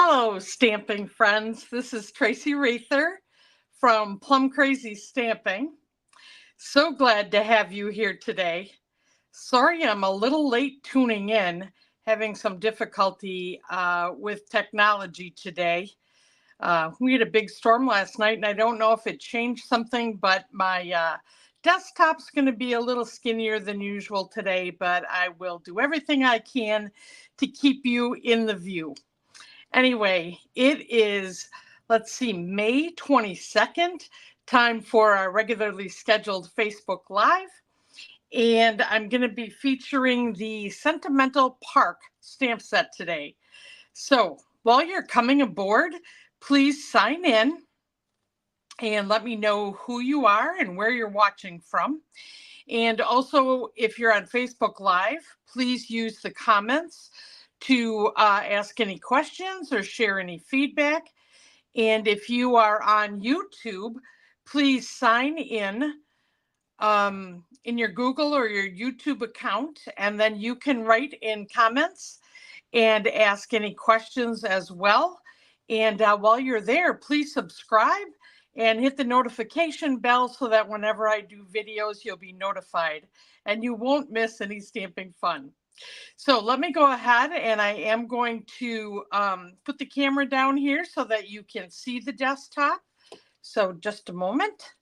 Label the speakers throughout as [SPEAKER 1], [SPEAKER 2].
[SPEAKER 1] Hello, stamping friends. This is Tracy Rather from Plum Crazy Stamping. So glad to have you here today. Sorry I'm a little late tuning in, having some difficulty with technology today. We had a big storm last night, and I don't know if it changed something, but my desktop's going to be a little skinnier than usual today, but I will do everything I can to keep you in the view. Anyway, it is, let's see, May 22nd, time for our regularly scheduled Facebook Live. And I'm going to be featuring the Sentimental Park stamp set today. So while you're coming aboard, please sign in and let me know who you are and where you're watching from. And also, if you're on Facebook Live, please use the comments to ask any questions or share any feedback. And if you are on YouTube, please sign in your Google or your YouTube account, and then you can write in comments and ask any questions as well. And while you're there, please subscribe and hit the notification bell so that whenever I do videos, you'll be notified and you won't miss any stamping fun. So let me go ahead, and I am going to put the camera down here so that you can see the desktop. So just a moment.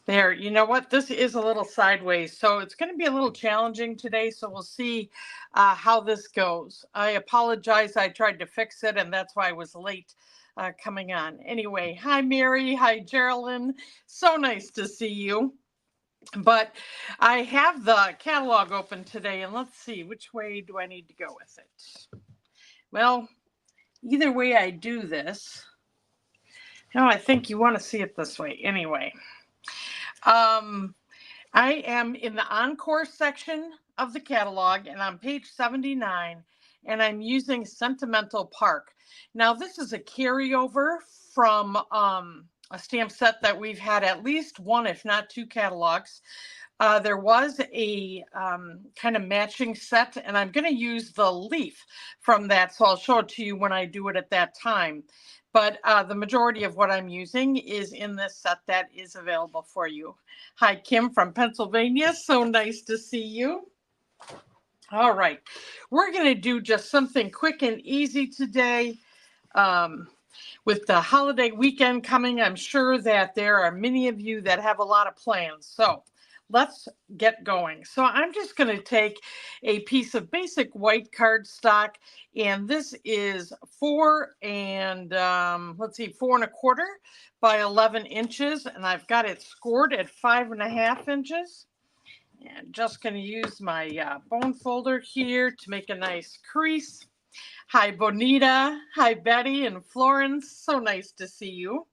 [SPEAKER 1] There, you know what? This is a little sideways, so it's going to be a little challenging today, so we'll see how this goes. I apologize. I tried to fix it, and that's why I was late coming on. Anyway, hi, Mary. Hi, Geraldine. So nice to see you. But I have the catalog open today, and let's see, which way do I need to go with it? Well, either way I do this. No, I think you want to see it this way. Anyway, I am in the Encore section of the catalog, and on page 79, and I'm using Sentimental Park. Now, this is a carryover from a stamp set that we've had at least one, if not two catalogs. There was a kind of matching set, and I'm going to use the leaf from that, so I'll show it to you when I do it at that time. But the majority of what I'm using is in this set that is available for you. Hi, Kim from Pennsylvania. So nice to see you. All right. We're going to do just something quick and easy today. With the holiday weekend coming, I'm sure that there are many of you that have a lot of plans. So let's get going. So I'm just going to take a piece of basic white cardstock, and this is 4 4.25 by 11 inches, and I've got it scored at 5.5 inches. And just going to use my bone folder here to make a nice crease. Hi, Bonita. Hi, Betty and Florence. So nice to see you.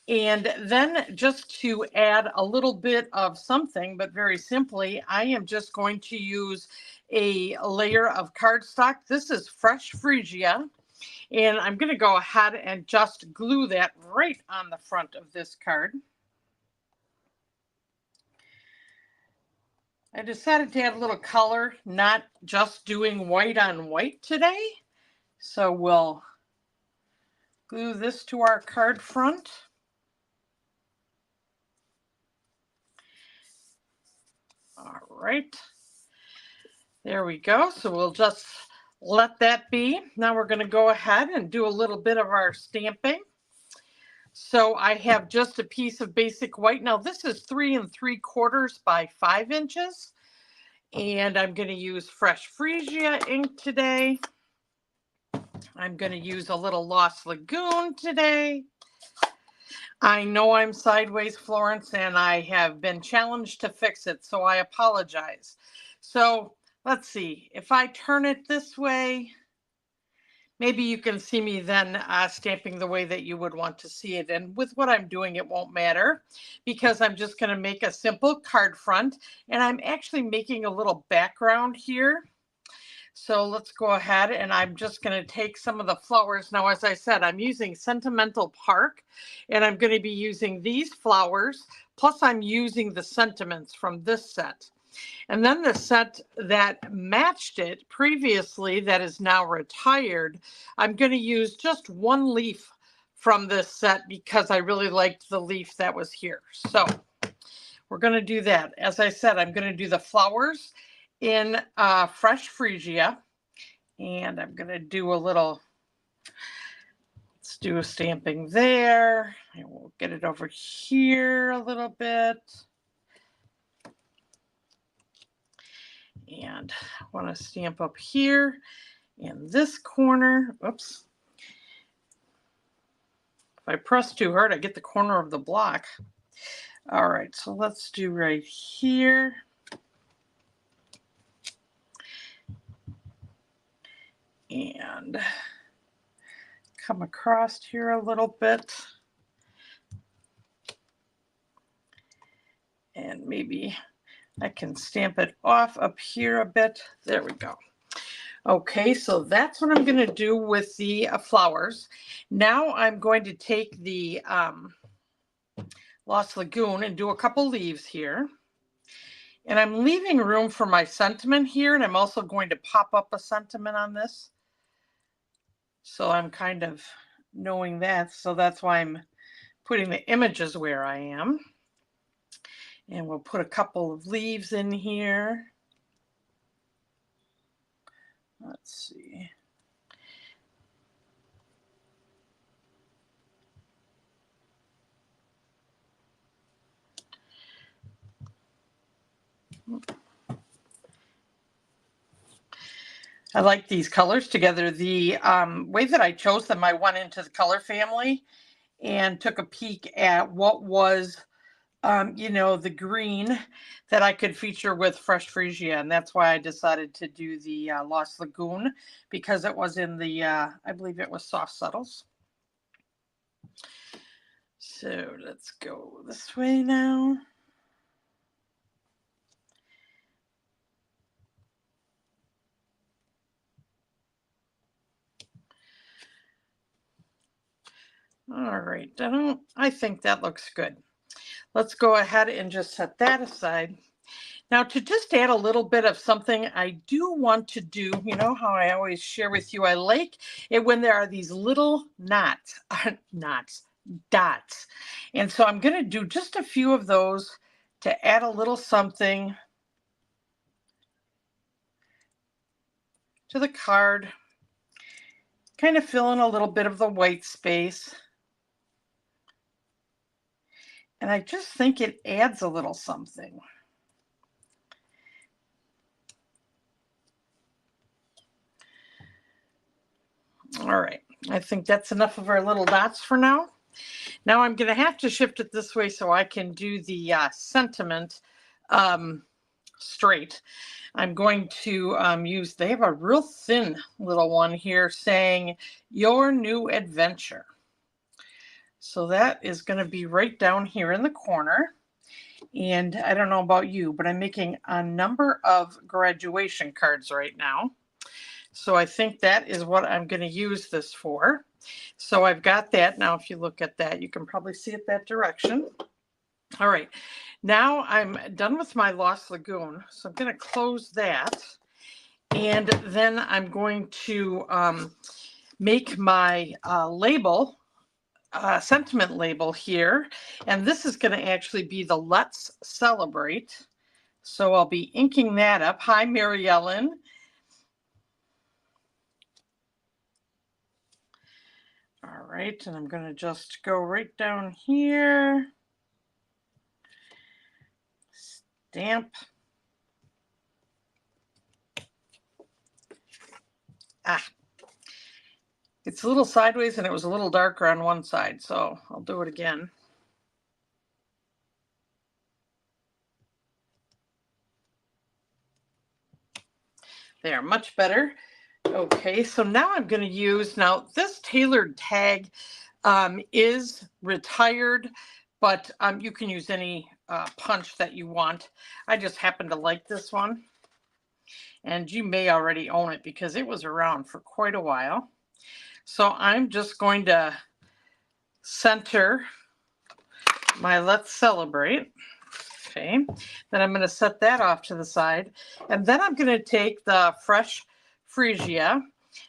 [SPEAKER 1] And then just to add a little bit of something, but very simply, I am just going to use a layer of cardstock. This is fresh Phrygia, and I'm going to go ahead and just glue that right on the front of this card. I decided to add a little color, not just doing white on white today. So we'll glue this to our card front. All right, there we go. So we'll just let that be. Now we're going to go ahead and do a little bit of our stamping. So I have just a piece of basic white. Now this is 3 3/4 by 5 inches. And I'm going to use fresh Phrygia ink today. I'm going to use a little Lost Lagoon today. I know I'm sideways, Florence, and I have been challenged to fix it, so I apologize. So let's see, if I turn it this way, maybe you can see me then stamping the way that you would want to see it. And with what I'm doing, it won't matter because I'm just going to make a simple card front, and I'm actually making a little background here. So let's go ahead, and I'm just going to take some of the flowers. Now, as I said, I'm using Sentimental Park, and I'm going to be using these flowers, plus I'm using the sentiments from this set. And then the set that matched it previously that is now retired, I'm going to use just one leaf from this set because I really liked the leaf that was here. So we're going to do that. As I said, I'm going to do the flowers in fresh freesia. And I'm going to do a little, let's do a stamping there. And we'll get it over here a little bit. And I want to stamp up here in this corner. Oops. If I press too hard, I get the corner of the block. All right, so let's do right here. And come across here a little bit. And maybe I can stamp it off up here a bit. There we go. Okay, so that's what I'm going to do with the flowers. Now I'm going to take the Lost Lagoon and do a couple leaves here. And I'm leaving room for my sentiment here, and I'm also going to pop up a sentiment on this. So I'm kind of knowing that, so that's why I'm putting the images where I am. And we'll put a couple of leaves in here. Let's see. I like these colors together. The way that I chose them, I went into the color family and took a peek at what was, you know, the green that I could feature with Fresh Freesia. And that's why I decided to do the Lost Lagoon, because it was in the, I believe it was Soft Subtles. So let's go this way now. All right, I think that looks good. Let's go ahead and just set that aside. Now, to just add a little bit of something I do want to do, you know how I always share with you, I like it when there are these little dots. And so I'm going to do just a few of those to add a little something to the card, kind of fill in a little bit of the white space. And I just think it adds a little something. All right, I think that's enough of our little dots for now. Now I'm going to have to shift it this way so I can do the sentiment straight. I'm going to use, they have a real thin little one here saying, your new adventure. So that is going to be right down here in the corner. And I don't know about you, but I'm making a number of graduation cards right now. So I think that is what I'm going to use this for. So I've got that. Now, if you look at that, you can probably see it that direction. All right. Now I'm done with my Lost Lagoon. So I'm going to close that. And then I'm going to make my label, sentiment label here. And this is going to actually be the Let's Celebrate. So I'll be inking that up. Hi, Mary Ellen. All right, and I'm going to just go right down here. Stamp. It's a little sideways and it was a little darker on one side, so I'll do it again. They are much better. Okay, so now I'm going to use, now this tailored tag is retired, but you can use any punch that you want. I just happen to like this one. and you may already own it because it was around for quite a while. So I'm just going to center my Let's Celebrate. Okay, then I'm going to set that off to the side. And then I'm going to take the fresh freesia,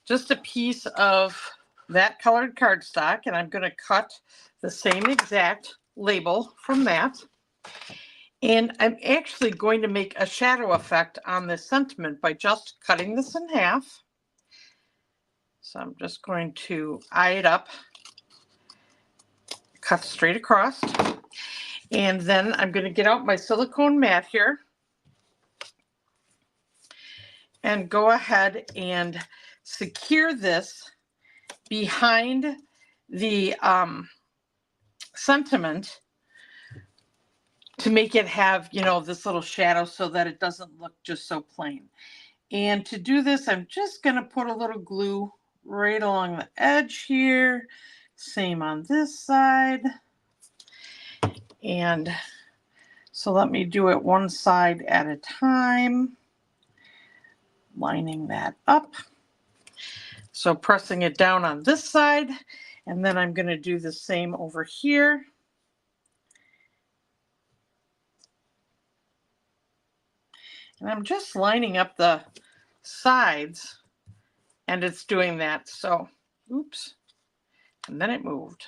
[SPEAKER 1] just a piece of that colored cardstock, and I'm going to cut the same exact label from that. And I'm actually going to make a shadow effect on this sentiment by just cutting this in half. So I'm just going to eye it up, cut straight across. And then I'm going to get out my silicone mat here and go ahead and secure this behind the sentiment to make it have, you know, this little shadow so that it doesn't look just so plain. And to do this, I'm just going to put a little glue right along the edge here. Same on this side. And so let me do it one side at a time, lining that up. So pressing it down on this side, and then I'm going to do the same over here. And I'm just lining up the sides, and it's doing that. So, oops, and then it moved.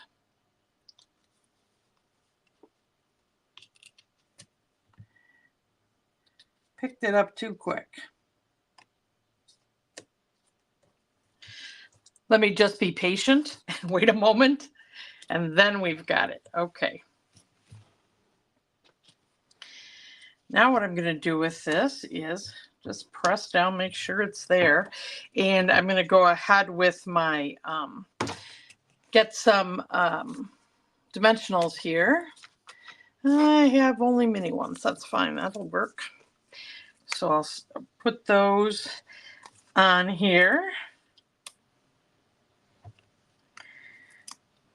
[SPEAKER 1] Picked it up too quick. Let me just be patient and wait a moment, and then we've got it. Okay. Now what I'm going to do with this is just press down, make sure it's there. And I'm going to go ahead with my, get some dimensionals here. I have only mini ones. That's fine. That'll work. So I'll put those on here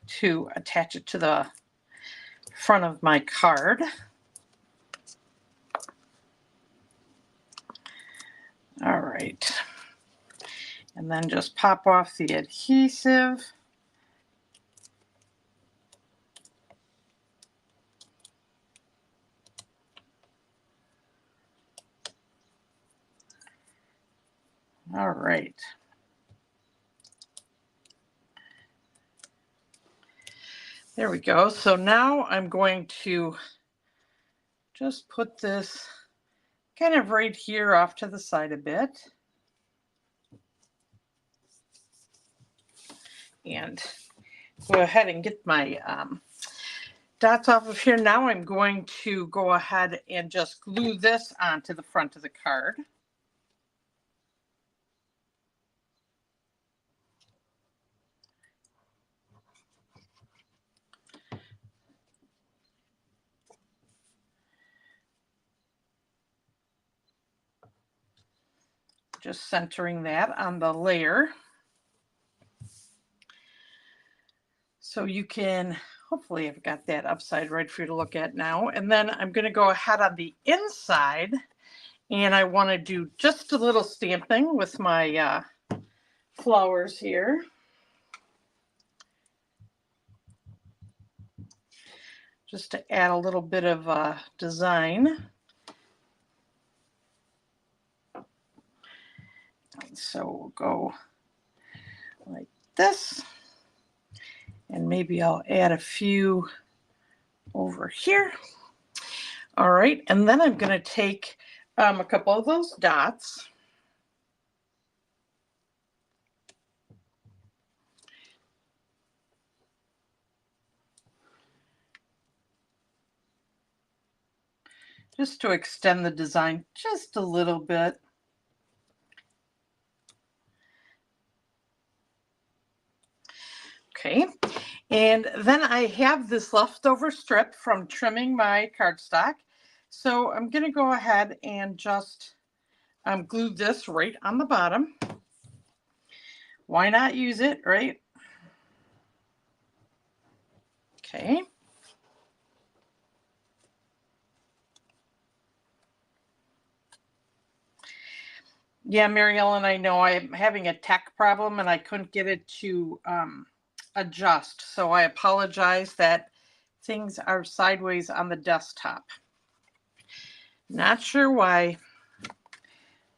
[SPEAKER 1] to attach it to the front of my card. All right. And then just pop off the adhesive. All right. There we go. So now I'm going to just put this kind of right here off to the side a bit. And go ahead and get my dots off of here. Now I'm going to go ahead and just glue this onto the front of the card. Just centering that on the layer. So you can, hopefully I've got that upside right for you to look at now. And then I'm going to go ahead on the inside, and I want to do just a little stamping with my flowers here. Just to add a little bit of design. And so we'll go like this. And maybe I'll add a few over here. All right, and then I'm going to take a couple of those dots. Just to extend the design just a little bit. Okay, and then I have this leftover strip from trimming my cardstock. So I'm going to go ahead and just glue this right on the bottom. Why not use it, right? Okay. Yeah, Mary Ellen, I know I'm having a tech problem and I couldn't get it to adjust. So I apologize that things are sideways on the desktop. Not sure why,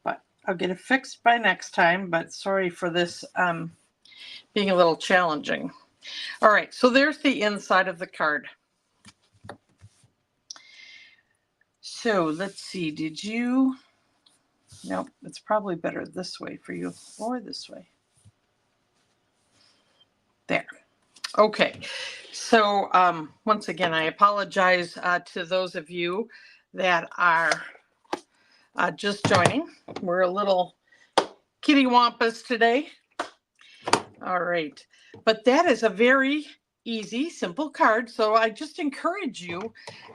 [SPEAKER 1] but I'll get it fixed by next time. But sorry for this being a little challenging. All right, so there's the inside of the card. So let's see, did you? Nope, it's probably better this way for you or this way. There. Okay, so once again, I apologize to those of you that are just joining. We're a little kitty wampus today. All right, but that is a very easy, simple card. So I just encourage you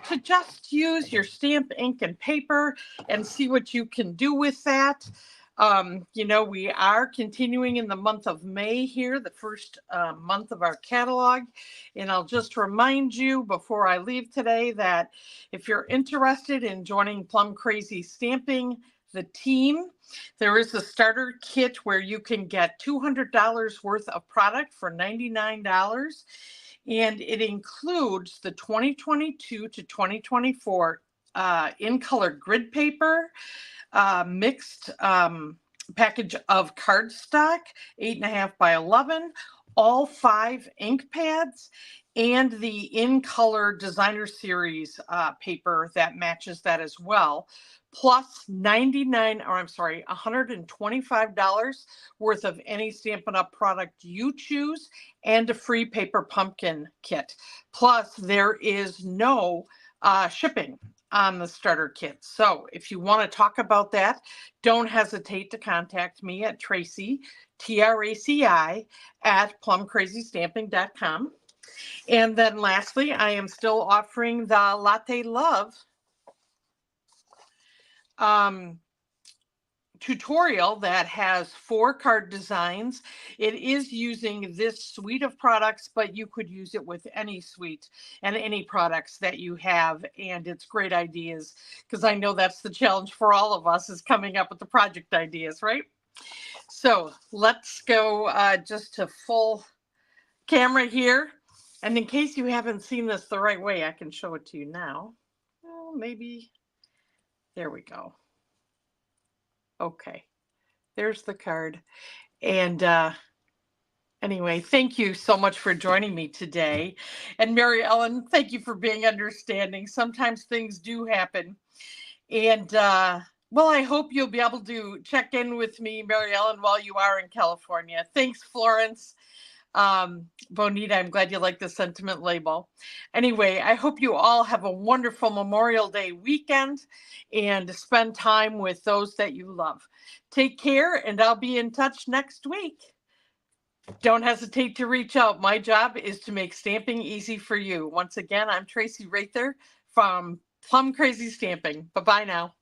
[SPEAKER 1] to just use your stamp, ink, and paper and see what you can do with that. You know, we are continuing in the month of May here, the first month of our catalog. And I'll just remind you before I leave today that if you're interested in joining Plum Crazy Stamping, the team, there is a starter kit where you can get $200 worth of product for $99. And it includes the 2022 to 2024 in color grid paper, mixed package of cardstock, 8.5 by 11, all 5 ink pads, and the in color designer series paper that matches that as well, plus $125 worth of any Stampin' Up product you choose, and a free paper pumpkin kit. Plus, there is no shipping on the starter kit. So if you want to talk about that, don't hesitate to contact me at Tracy, TRACI, at plumcrazystamping.com. And then lastly, I am still offering the Latte Love tutorial that has 4 card designs. It is using this suite of products, but you could use it with any suite and any products that you have, and it's great ideas, because I know that's the challenge for all of us, is coming up with the project ideas, right? So let's go just to full camera here, and in case you haven't seen this the right way, I can show it to you now. Well, maybe there we go. Okay, there's the card. And anyway, thank you so much for joining me today. And Mary Ellen, thank you for being understanding. Sometimes things do happen. And well, I hope you'll be able to check in with me, Mary Ellen, while you are in California. Thanks, Florence. Bonita, I'm glad you like the sentiment label. Anyway, I hope you all have a wonderful Memorial Day weekend and spend time with those that you love. Take care, and I'll be in touch next week. Don't hesitate to reach out. My job is to make stamping easy for you. Once again, I'm Tracy Rather from Plum Crazy Stamping. Bye-bye now.